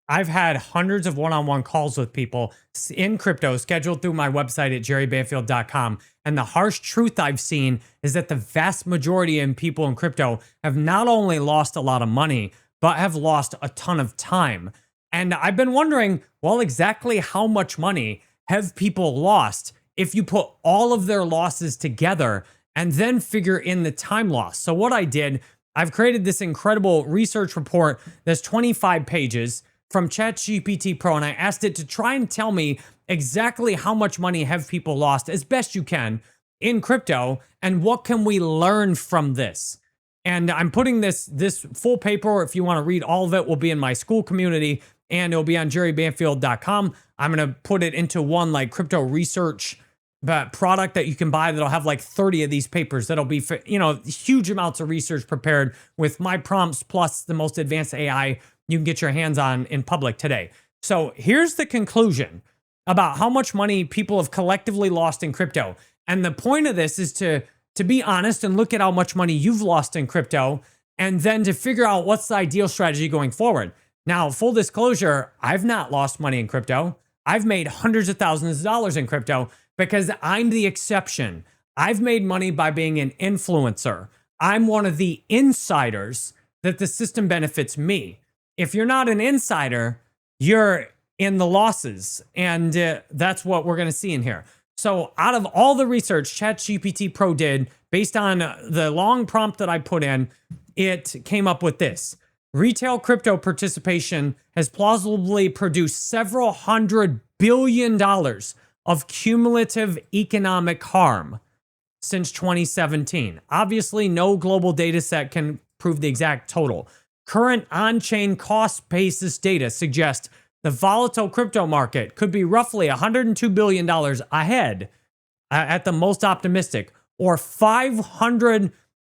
I've had hundreds of one-on-one calls with people in crypto scheduled through my website at jerrybanfield.com. And the harsh truth I've seen is that the vast majority of people in crypto have not only lost a lot of money, but have lost a ton of time. And I've been wondering, well, exactly how much money have people lost if you put all of their losses together and then figure in the time loss? So what I did, I've created this incredible research report that's 25 pages from ChatGPT Pro, and I asked it to try and tell me exactly how much money have people lost as best you can in crypto, and what can we learn from this. And I'm putting this full paper, if you want to read all of it, will be in my school community, and it'll be on jerrybanfield.com. I'm going to put it into one like crypto research product that you can buy that'll have like 30 of these papers that'll be for, huge amounts of research prepared with my prompts plus the most advanced AI you can get your hands on in public today. So here's the conclusion about how much money people have collectively lost in crypto. And the point of this is to be honest and look at how much money you've lost in crypto, and then to figure out what's the ideal strategy going forward. Now, full disclosure, I've not lost money in crypto. I've made hundreds of thousands of dollars in crypto because I'm the exception. I've made money by being an influencer. I'm one of the insiders that the system benefits me. If you're not an insider, you're in the losses. And that's what we're going to see in here. So out of all the research ChatGPT Pro did, based on the long prompt that I put in, it came up with this. Retail crypto participation has plausibly produced several $100 billion of cumulative economic harm since 2017. Obviously, no global data set can prove the exact total. Current on-chain cost basis data suggest the volatile crypto market could be roughly $102 billion ahead at the most optimistic, or $500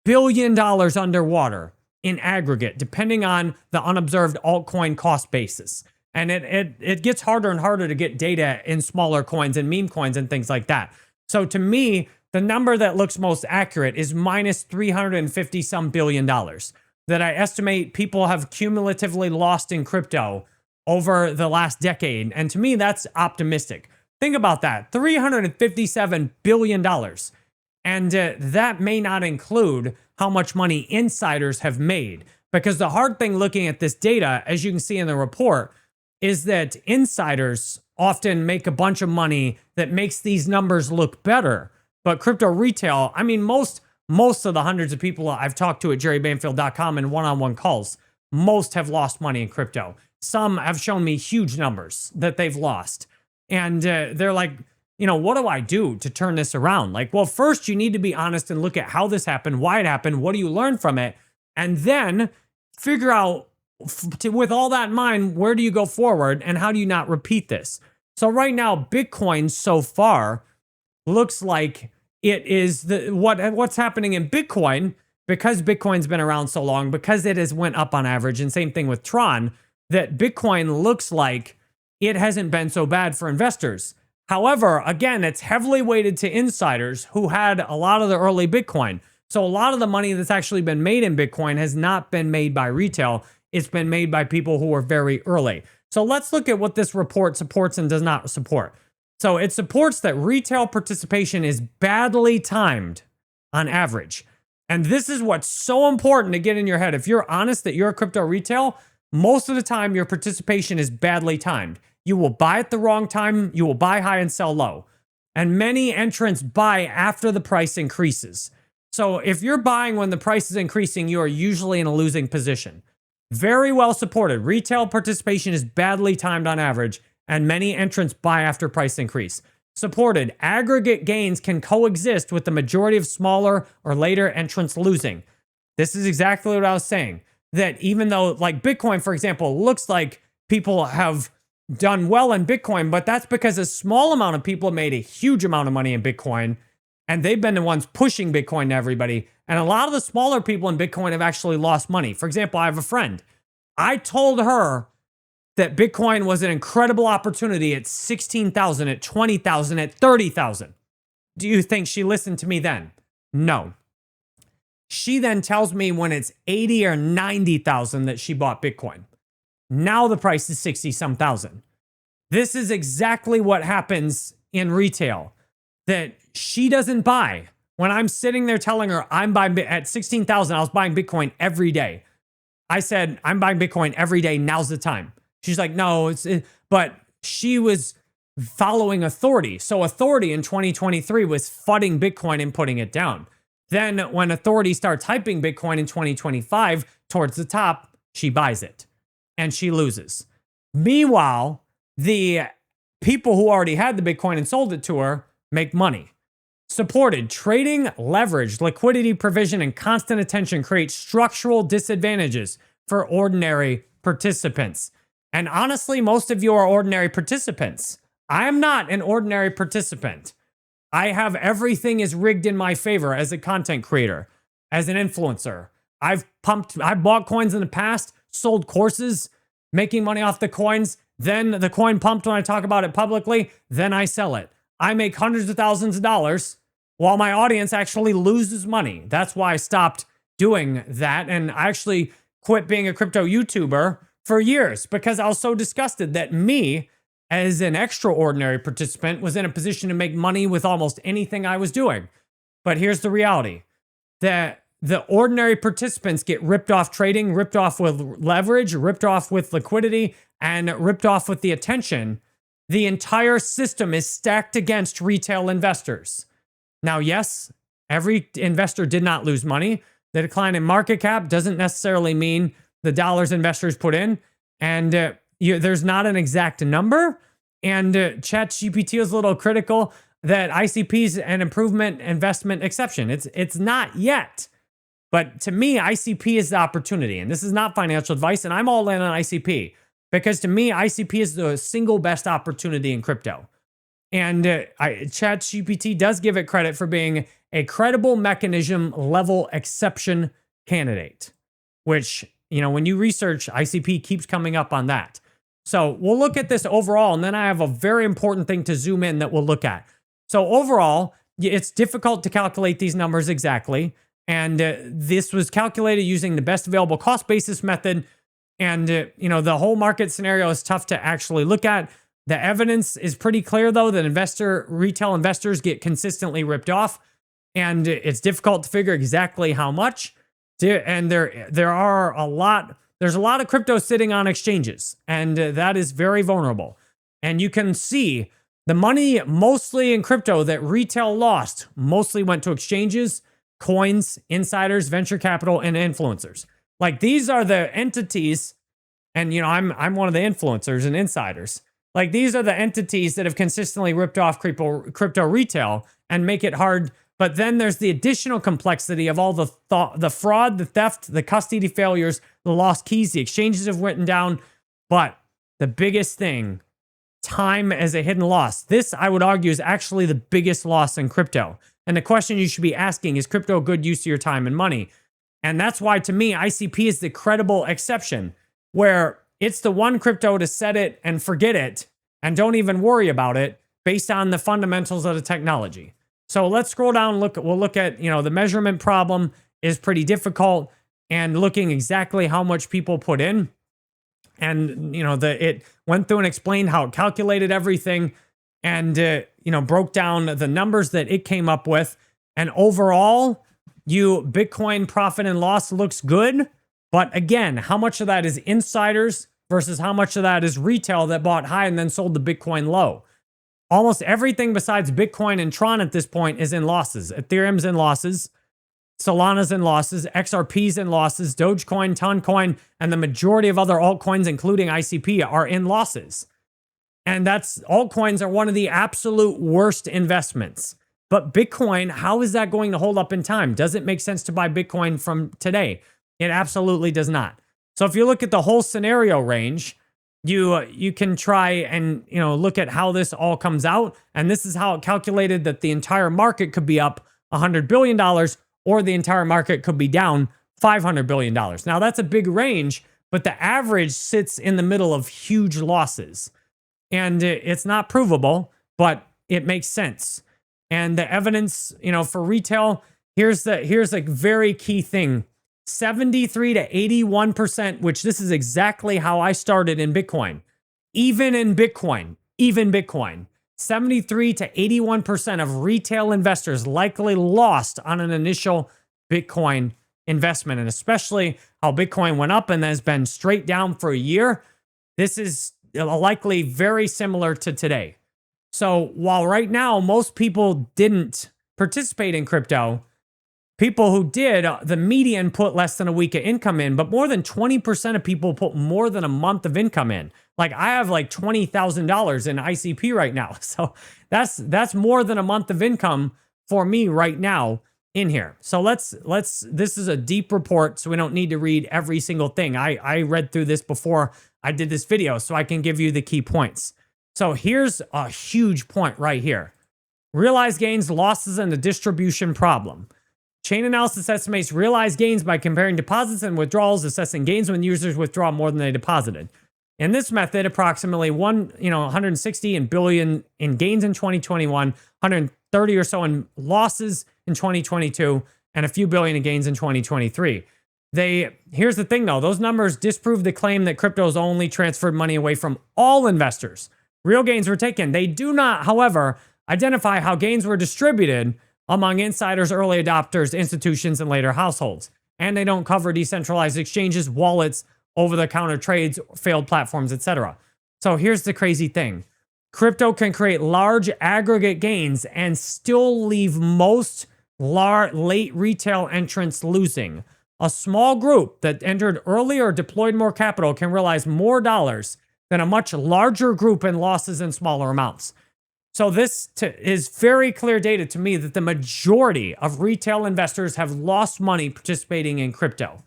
billion underwater in aggregate, depending on the unobserved altcoin cost basis. And it gets harder and harder to get data in smaller coins and meme coins and things like that. So to me, the number that looks most accurate is minus 350 some billion dollars that I estimate people have cumulatively lost in crypto over the last decade. And to me, that's optimistic. Think about that, $357 billion. And that may not include how much money insiders have made. Because the hard thing looking at this data, as you can see in the report, is that insiders often make a bunch of money that makes these numbers look better. But crypto retail, I mean, most of the hundreds of people I've talked to at jerrybanfield.com in one-on-one calls, most have lost money in crypto. Some have shown me huge numbers that they've lost. And they're like, what do I do to turn this around? Like, well, first you need to be honest and look at how this happened, why it happened, what do you learn from it? And then figure out, with all that in mind, where do you go forward and how do you not repeat this? So right now, Bitcoin so far looks like it is what's happening in Bitcoin, because Bitcoin's been around so long, because it has went up on average, and same thing with Tron, that Bitcoin looks like it hasn't been so bad for investors. However, again, it's heavily weighted to insiders who had a lot of the early Bitcoin. So a lot of the money that's actually been made in Bitcoin has not been made by retail. It's been made by people who were very early. So let's look at what this report supports and does not support. So it supports that retail participation is badly timed on average. And this is what's so important to get in your head. If you're honest that you're a crypto retail, most of the time your participation is badly timed. You will buy at the wrong time, you will buy high and sell low. And many entrants buy after the price increases. So if you're buying when the price is increasing, you are usually in a losing position. Very well supported. Retail participation is badly timed on average, and many entrants buy after price increase. Supported. Aggregate gains can coexist with the majority of smaller or later entrants losing. This is exactly what I was saying. That even though, like Bitcoin, for example, looks like people have done well in Bitcoin, but that's because a small amount of people have made a huge amount of money in Bitcoin, and they've been the ones pushing Bitcoin to everybody. And a lot of the smaller people in Bitcoin have actually lost money. For example, I have a friend. I told her that Bitcoin was an incredible opportunity at 16,000, at 20,000, at 30,000. Do you think she listened to me then? No. She then tells me when it's 80 or 90,000 that she bought Bitcoin. Now the price is 60 some thousand. This is exactly what happens in retail that she doesn't buy. When I'm sitting there telling her I'm buying at 16,000, I was buying Bitcoin every day. I said, I'm buying Bitcoin every day. Now's the time. She's like, no, but she was following authority. So authority in 2023 was fudding Bitcoin and putting it down. Then when authority starts hyping Bitcoin in 2025 towards the top, she buys it and she loses. Meanwhile, the people who already had the Bitcoin and sold it to her make money. Supported trading, leverage, liquidity provision, and constant attention create structural disadvantages for ordinary participants. And honestly, most of you are ordinary participants. I am not an ordinary participant. I have everything is rigged in my favor as a content creator, as an influencer. I've bought coins in the past, sold courses, making money off the coins. Then the coin pumped when I talk about it publicly. Then I sell it. I make hundreds of thousands of dollars while my audience actually loses money. That's why I stopped doing that. And I actually quit being a crypto YouTuber for years because I was so disgusted that me, as an extraordinary participant, was in a position to make money with almost anything I was doing. But here's the reality, that the ordinary participants get ripped off trading, ripped off with leverage, ripped off with liquidity, and ripped off with the attention. The entire system is stacked against retail investors. Now, yes, every investor did not lose money. The decline in market cap doesn't necessarily mean the dollars investors put in. And there's not an exact number. And ChatGPT is a little critical that ICP is an improvement investment exception. It's not yet. But to me, ICP is the opportunity. And this is not financial advice. And I'm all in on ICP. Because to me, ICP is the single best opportunity in crypto. And ChatGPT does give it credit for being a credible mechanism level exception candidate, which, when you research, ICP keeps coming up on that. So we'll look at this overall, and then I have a very important thing to zoom in that we'll look at. So overall, it's difficult to calculate these numbers exactly. And this was calculated using the best available cost basis method. And, the whole market scenario is tough to actually look at. The evidence is pretty clear, though, that retail investors get consistently ripped off. And it's difficult to figure exactly how much. And there's a lot of crypto sitting on exchanges. And that is very vulnerable. And you can see the money mostly in crypto that retail lost mostly went to exchanges, coins, insiders, venture capital, and influencers. Like, these are the entities, and I'm one of the influencers and insiders. Like, these are the entities that have consistently ripped off crypto retail and make it hard. But then there's the additional complexity of all the fraud, the theft, the custody failures, the lost keys, the exchanges have written down. But the biggest thing, time as a hidden loss. This, I would argue, is actually the biggest loss in crypto. And the question you should be asking, is crypto a good use of your time and money? And that's why, to me, ICP is the credible exception, where it's the one crypto to set it and forget it and don't even worry about it based on the fundamentals of the technology. So let's scroll down. We'll look at, the measurement problem is pretty difficult, and looking exactly how much people put in. And, it went through and explained how it calculated everything and, broke down the numbers that it came up with. And overall, Bitcoin profit and loss looks good. But again, how much of that is insiders versus how much of that is retail that bought high and then sold the Bitcoin low? Almost everything besides Bitcoin and Tron at this point is in losses. Ethereum's in losses, Solana's in losses, XRP's in losses, Dogecoin, Toncoin, and the majority of other altcoins, including ICP, are in losses. And altcoins are one of the absolute worst investments. But Bitcoin, how is that going to hold up in time? Does it make sense to buy Bitcoin from today? It absolutely does not. So if you look at the whole scenario range, you can try and look at how this all comes out. And this is how it calculated that the entire market could be up $100 billion or the entire market could be down $500 billion. Now that's a big range, but the average sits in the middle of huge losses. And it's not provable, but it makes sense. And the evidence, for retail, here's a very key thing 73 to 81%, which this is exactly how I started in Bitcoin. Even 73 to 81% of retail investors likely lost on an initial Bitcoin investment. And especially how Bitcoin went up and has been straight down for a year, this is likely very similar to today. So while right now most people didn't participate in crypto, people who did, the median put less than a week of income in, but more than 20% of people put more than a month of income in. Like I have like $20,000 in ICP right now. So that's more than a month of income for me right now in here. So this is a deep report, so we don't need to read every single thing. I read through this before I did this video, so I can give you the key points. So here's a huge point right here. Realized gains, losses, and the distribution problem. Chain analysis estimates realized gains by comparing deposits and withdrawals, assessing gains when users withdraw more than they deposited. In this method, approximately 160 billion in gains in 2021, 130 or so in losses in 2022, and a few billion in gains in 2023. Here's the thing though, those numbers disprove the claim that cryptos only transferred money away from all investors. Real gains were taken. They do not, however, identify how gains were distributed among insiders, early adopters, institutions, and later households. And they don't cover decentralized exchanges, wallets, over-the-counter trades, failed platforms, etc. So here's the crazy thing. Crypto can create large aggregate gains and still leave most late retail entrants losing. A small group that entered early or deployed more capital can realize more dollars than a much larger group in losses in smaller amounts. So this is very clear data to me that the majority of retail investors have lost money participating in crypto.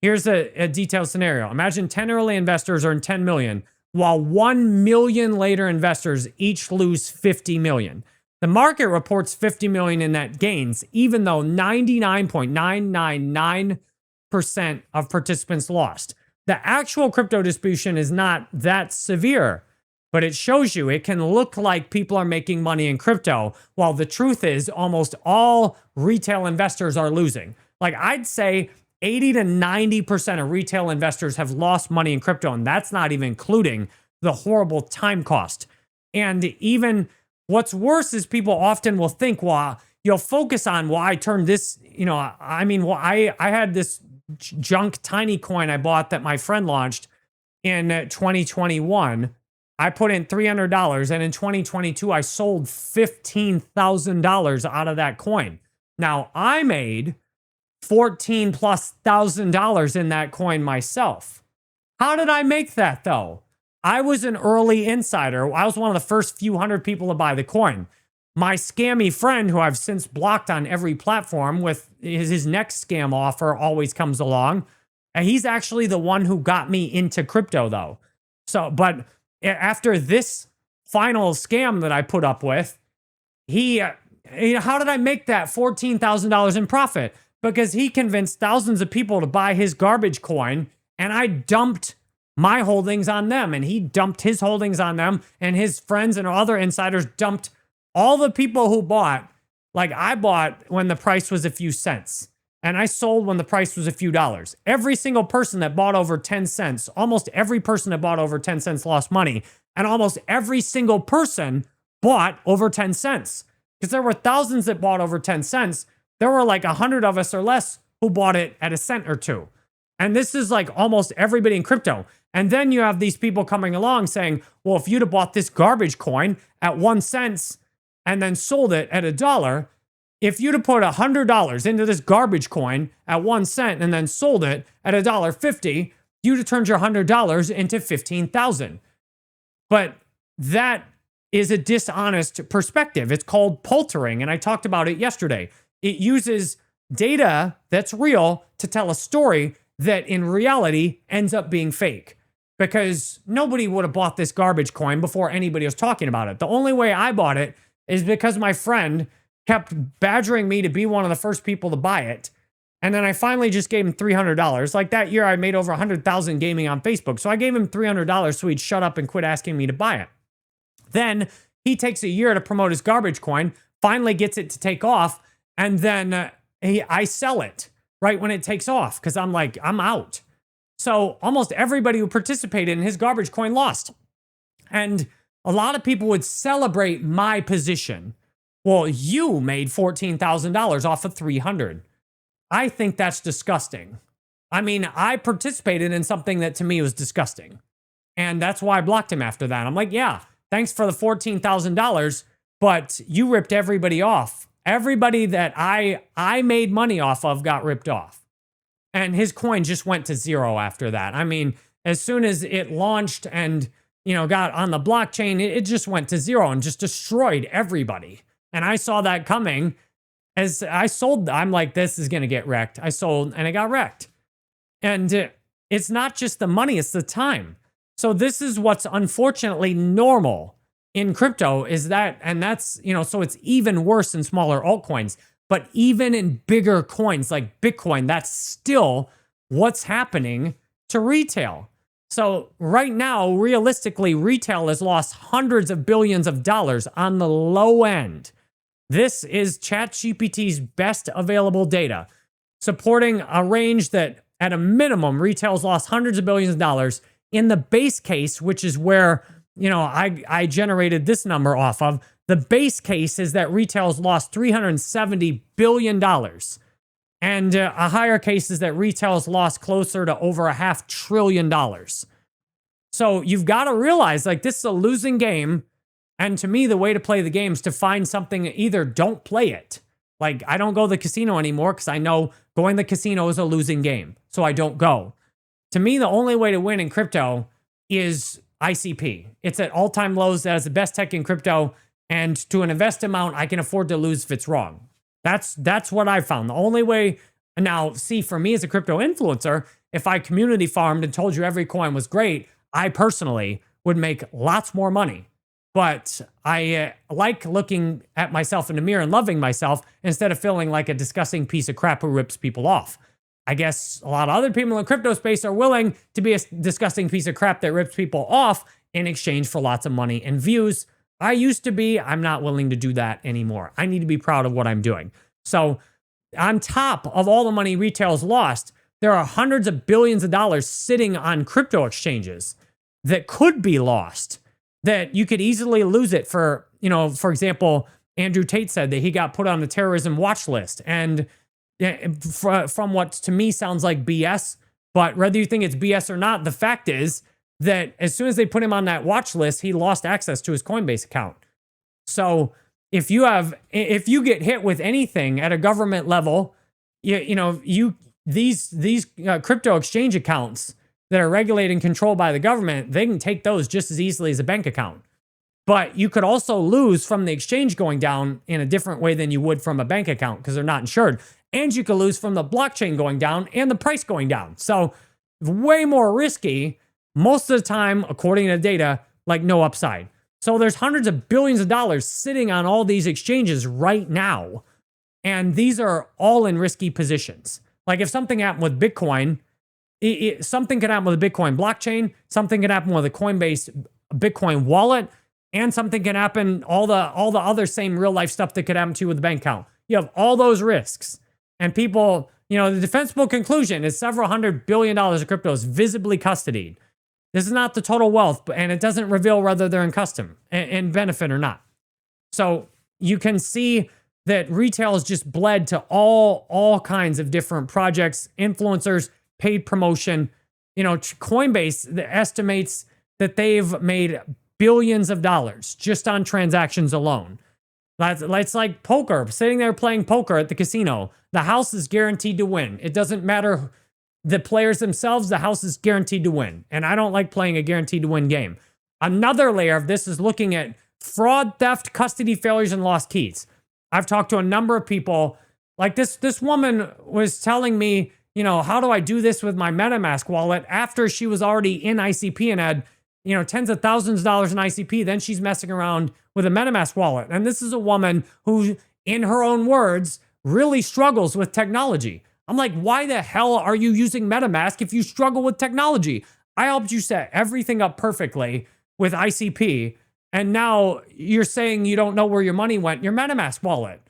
Here's a detailed scenario. Imagine 10 early investors earn 10 million, while 1 million later investors each lose 50 million. The market reports 50 million in net gains, even though 99.999% of participants lost. The actual crypto distribution is not that severe, but it shows you it can look like people are making money in crypto, while the truth is almost all retail investors are losing. Like I'd say 80 to 90% of retail investors have lost money in crypto, and that's not even including the horrible time cost. And even what's worse is people often will think, well, you'll focus on, well, I turned this, I had this junk tiny coin I bought that my friend launched in 2021. I put in $300, and in 2022, I sold $15,000 out of that coin. Now, I made $14,000+ in that coin myself. How did I make that, though? I was an early insider. I was one of the first few hundred people to buy the coin. My scammy friend, who I've since blocked on every platform with his next scam offer always comes along, and he's actually the one who got me into crypto, though. So, but after this final scam that I put up with, how did I make that $14,000 in profit? Because he convinced thousands of people to buy his garbage coin, and I dumped my holdings on them, and he dumped his holdings on them, and his friends and other insiders dumped all the people who bought. Like I bought when the price was a few cents, and I sold when the price was a few dollars. Every single person that bought over 10 cents, almost every person that bought over 10 cents lost money, and almost every single person bought over 10 cents. Because there were thousands that bought over 10 cents. There were like 100 of us or less who bought it at a cent or two. And this is like almost everybody in crypto. And then you have these people coming along saying, well, if you'd have bought this garbage coin at 1 cent and then sold it at $1, if you'd have put $100 into this garbage coin at 1 cent and then sold it at $1.50, you'd have turned your $100 into $15,000. But that is a dishonest perspective. It's called paltering, and I talked about it yesterday. It uses data that's real to tell a story that in reality ends up being fake, because nobody would have bought this garbage coin before anybody was talking about it. The only way I bought it is because my friend kept badgering me to be one of the first people to buy it. And then I finally just gave him $300. Like that year, I made over 100,000 gaming on Facebook. So I gave him $300 so he'd shut up and quit asking me to buy it. Then he takes a year to promote his garbage coin, finally gets it to take off, and then I sell it, right when it takes off because I'm like, I'm out. So almost everybody who participated in his garbage coin lost. And a lot of people would celebrate my position. Well, you made $14,000 off of 300. I think that's disgusting. I mean, I participated in something that to me was disgusting. And that's why I blocked him after that. I'm like, yeah, thanks for the $14,000, but you ripped everybody off. Everybody that I made money off of got ripped off. And his coin just went to zero after that. I mean, as soon as it launched and, got on the blockchain, it just went to zero and just destroyed everybody. And I saw that coming. As I sold, I'm like, this is going to get wrecked. I sold and it got wrecked. And it's not just the money, it's the time. So this is what's unfortunately normal in crypto is that, and that's, so it's even worse in smaller altcoins. But even in bigger coins like Bitcoin, that's still what's happening to retail. So right now, realistically, retail has lost hundreds of billions of dollars on the low end. This is ChatGPT's best available data, supporting a range that at a minimum, retail's lost hundreds of billions of dollars. In the base case, which is where, I generated this number off of, the base case is that retail's lost $370 billion. And a higher case is that retail's lost closer to over $500 billion. So you've got to realize, like, this is a losing game. And to me, the way to play the game is to find something, either don't play it. Like, I don't go to the casino anymore because I know going to the casino is a losing game. So I don't go. To me, the only way to win in crypto is ICP. It's at all-time lows. That is the best tech in crypto. And to an invest amount, I can afford to lose if it's wrong. That's what I found. The only way, now, see, for me as a crypto influencer, if I community farmed and told you every coin was great, I personally would make lots more money. But I like looking at myself in the mirror and loving myself instead of feeling like a disgusting piece of crap who rips people off. I guess a lot of other people in the crypto space are willing to be a disgusting piece of crap that rips people off in exchange for lots of money and views. I used to be. I'm not willing to do that anymore. I need to be proud of what I'm doing. So on top of all the money retail's lost, there are hundreds of billions of dollars sitting on crypto exchanges that could be lost, that you could easily lose it for, for example, Andrew Tate said that he got put on the terrorism watch list. And from what to me sounds like BS, but whether you think it's BS or not, the fact is that as soon as they put him on that watch list, he lost access to his Coinbase account. So if you get hit with anything at a government level, these crypto exchange accounts that are regulated and controlled by the government, they can take those just as easily as a bank account. But you could also lose from the exchange going down in a different way than you would from a bank account because they're not insured. And you could lose from the blockchain going down and the price going down. So way more risky. Most of the time, according to data, like no upside. So there's hundreds of billions of dollars sitting on all these exchanges right now. And these are all in risky positions. Like if something happened with Bitcoin, something could happen with a Bitcoin blockchain, something could happen with a Coinbase Bitcoin wallet, and something can happen, all the other same real life stuff that could happen to you with a bank account. You have all those risks. And people, the defensible conclusion is several $100 billion of crypto is visibly custodied. This is not the total wealth, and it doesn't reveal whether they're in custom and benefit or not. So you can see that retail has just bled to all kinds of different projects, influencers, paid promotion. Coinbase estimates that they've made billions of dollars just on transactions alone. It's like poker, sitting there playing poker at the casino. The house is guaranteed to win. It doesn't matter the players themselves, the house is guaranteed to win. And I don't like playing a guaranteed to win game. Another layer of this is looking at fraud, theft, custody failures, and lost keys. I've talked to a number of people. Like this woman was telling me, how do I do this with my MetaMask wallet after she was already in ICP and had, tens of thousands of dollars in ICP. Then she's messing around with a MetaMask wallet. And this is a woman who, in her own words, really struggles with technology. I'm like, why the hell are you using MetaMask if you struggle with technology? I helped you set everything up perfectly with ICP. And now you're saying you don't know where your money went in your MetaMask wallet.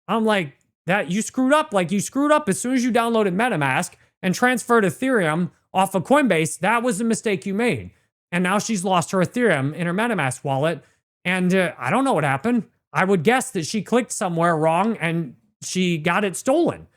I'm like, that you screwed up. Like, you screwed up as soon as you downloaded MetaMask and transferred Ethereum off of Coinbase. That was the mistake you made. And now she's lost her Ethereum in her MetaMask wallet. And I don't know what happened. I would guess that she clicked somewhere wrong and she got it stolen.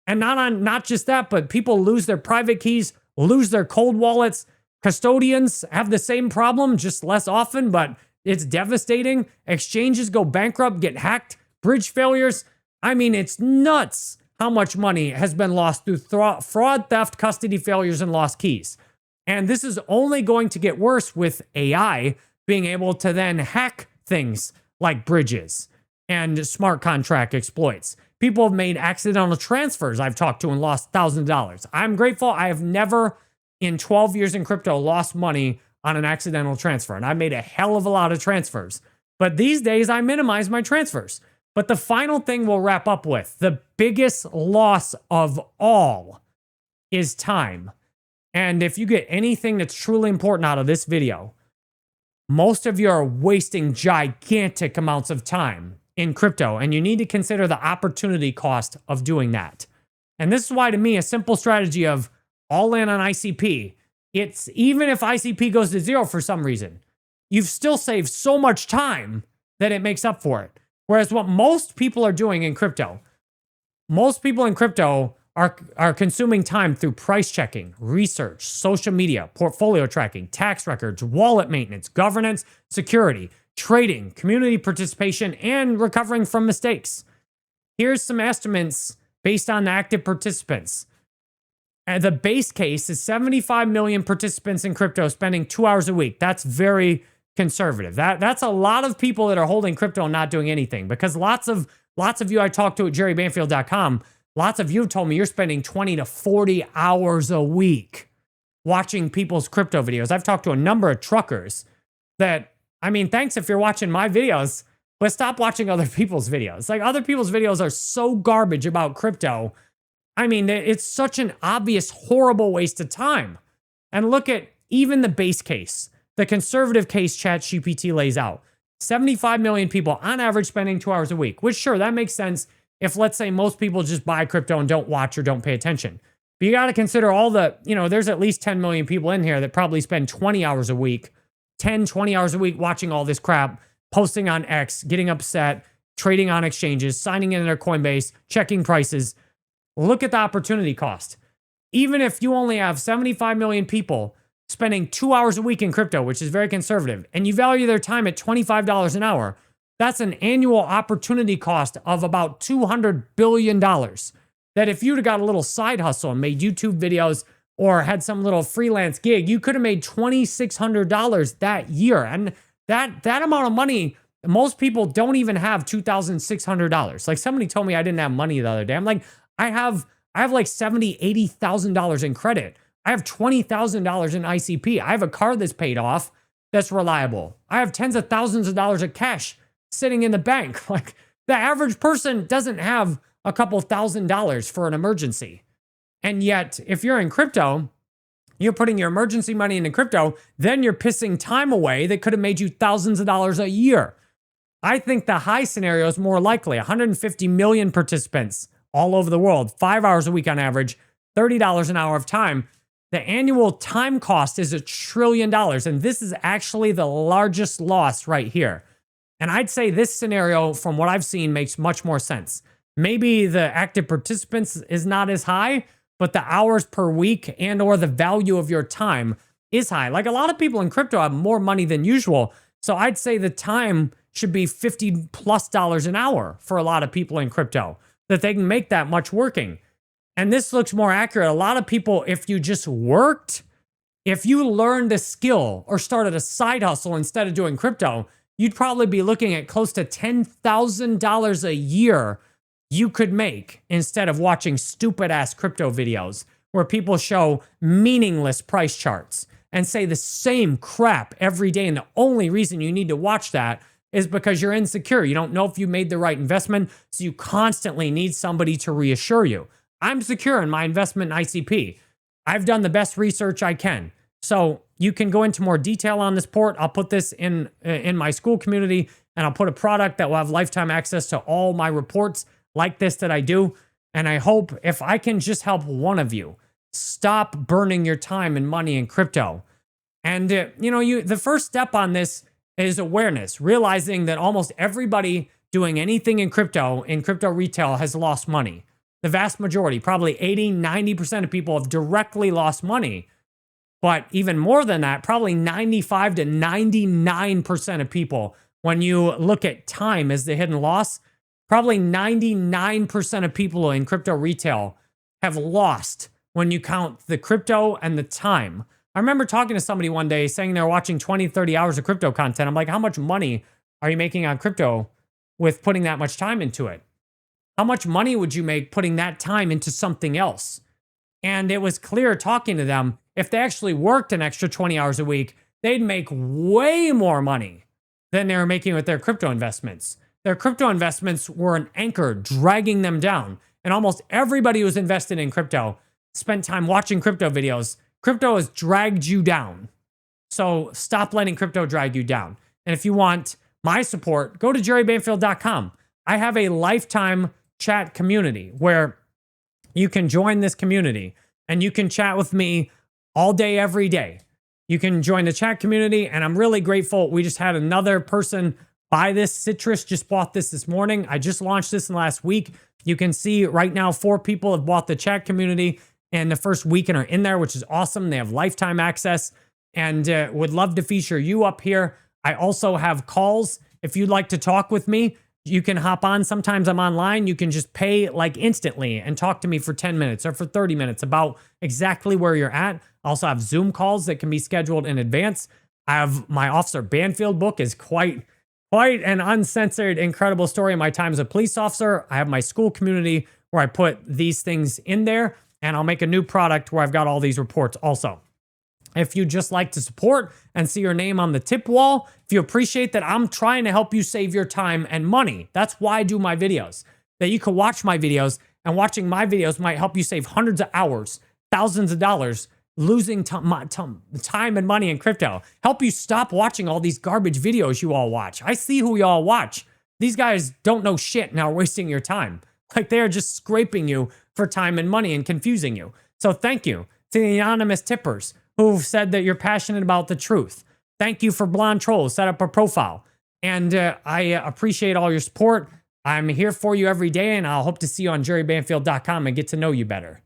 And not just that, but people lose their private keys, lose their cold wallets. Custodians have the same problem, just less often, but it's devastating. Exchanges go bankrupt, get hacked, bridge failures. I mean, it's nuts how much money has been lost through fraud, theft, custody failures, and lost keys. And this is only going to get worse with AI being able to then hack things like bridges and smart contract exploits. People have made accidental transfers I've talked to and lost thousands of dollars. I'm grateful I have never in 12 years in crypto lost money on an accidental transfer. And I made a hell of a lot of transfers. But these days I minimize my transfers. But the final thing we'll wrap up with, the biggest loss of all, is time. And if you get anything that's truly important out of this video, most of you are wasting gigantic amounts of time in crypto, and you need to consider the opportunity cost of doing that. And this is why, to me, a simple strategy of all in on ICP, it's even if ICP goes to zero for some reason, you've still saved so much time that it makes up for it. Whereas what most people are doing in crypto, most people in crypto are consuming time through price checking, research, social media, portfolio tracking, tax records, wallet maintenance, governance, security, trading, community participation, and recovering from mistakes. Here's some estimates based on active participants. And the base case is 75 million participants in crypto spending 2 hours a week. That's very conservative. That's a lot of people that are holding crypto and not doing anything, because lots of you I talked to at jerrybanfield.com, lots of you have told me you're spending 20 to 40 hours a week watching people's crypto videos. I've talked to a number of truckers that, I mean, thanks if you're watching my videos, but stop watching other people's videos. Like, other people's videos are so garbage about crypto. I mean, it's such an obvious, horrible waste of time. And look at even the base case, the conservative case ChatGPT lays out. 75 million people on average spending 2 hours a week, which, sure, that makes sense if, let's say, most people just buy crypto and don't watch or don't pay attention. But you got to consider all the, there's at least 10 million people in here that probably spend 20 hours a week, 10, 20 hours a week watching all this crap, posting on X, getting upset, trading on exchanges, signing in their Coinbase, checking prices. Look at the opportunity cost. Even if you only have 75 million people spending 2 hours a week in crypto, which is very conservative, and you value their time at $25 an hour, that's an annual opportunity cost of about $200 billion. That if you'd have got a little side hustle and made YouTube videos or had some little freelance gig, you could have made $2,600 that year. And that amount of money, most people don't even have $2,600. Like, somebody told me I didn't have money the other day. I'm like, I have like $70,000, $80,000 in credit. I have $20,000 in ICP. I have a car that's paid off that's reliable. I have tens of thousands of dollars of cash sitting in the bank. Like, the average person doesn't have a couple $1,000s for an emergency. And yet, if you're in crypto, you're putting your emergency money into crypto, then you're pissing time away that could have made you thousands of dollars a year. I think the high scenario is more likely. 150 million participants all over the world, 5 hours a week on average, $30 an hour of time. The annual time cost is $1 trillion. And this is actually the largest loss right here. And I'd say this scenario, from what I've seen, makes much more sense. Maybe the active participants is not as high, but the hours per week and or the value of your time is high. Like, a lot of people in crypto have more money than usual. So I'd say the time should be $50+ an hour for a lot of people in crypto, that they can make that much working. And this looks more accurate. A lot of people, if you just worked, if you learned a skill or started a side hustle instead of doing crypto, you'd probably be looking at close to $10,000 a year you could make instead of watching stupid ass crypto videos where people show meaningless price charts and say the same crap every day. And the only reason you need to watch that is because you're insecure. You don't know if you made the right investment, so you constantly need somebody to reassure you. I'm secure in my investment in ICP. I've done the best research I can. So you can go into more detail on this port. I'll put this in my school community, and I'll put a product that will have lifetime access to all my reports like this that I do. And I hope if I can just help one of you stop burning your time and money in crypto. And the first step on this is awareness, realizing that almost everybody doing anything in crypto retail has lost money. The vast majority, probably 80, 90% of people have directly lost money. But even more than that, probably 95 to 99% of people, when you look at time as the hidden loss, probably 99% of people in crypto retail have lost when you count the crypto and the time. I remember talking to somebody one day saying they're watching 20, 30 hours of crypto content. I'm like, how much money are you making on crypto with putting that much time into it? How much money would you make putting that time into something else? And it was clear talking to them, if they actually worked an extra 20 hours a week, they'd make way more money than they were making with their crypto investments. Their crypto investments were an anchor dragging them down. And almost everybody who's invested in crypto spent time watching crypto videos. Crypto has dragged you down. So stop letting crypto drag you down. And if you want my support, go to jerrybanfield.com. I have a lifetime chat community where you can join this community and you can chat with me all day, every day. You can join the chat community, and I'm really grateful. We just had another person buy this. Citrus just bought this morning. I just launched this in the last week. You can see right now 4 people have bought the chat community in the first week and are in there, which is awesome. They have lifetime access and would love to feature you up here. I also have calls. If you'd like to talk with me, you can hop on. Sometimes I'm online. You can just pay like instantly and talk to me for 10 minutes or for 30 minutes about exactly where you're at. I also have Zoom calls that can be scheduled in advance. I have my Officer Banfield book is quite an uncensored, incredible story of my time as a police officer. I have my school community where I put these things in there, and I'll make a new product where I've got all these reports also. If you just like to support and see your name on the tip wall, if you appreciate that I'm trying to help you save your time and money, that's why I do my videos. That you can watch my videos, and watching my videos might help you save hundreds of hours, thousands of dollars, losing time and money in crypto. Help you stop watching all these garbage videos you all watch. I see who you all watch. These guys don't know shit and are wasting your time. Like they are just scraping you for time and money and confusing you. So thank you to the anonymous tippers who've said that you're passionate about the truth. Thank you for Blonde Trolls, set up a profile. And I appreciate all your support. I'm here for you every day, and I'll hope to see you on jerrybanfield.com and get to know you better.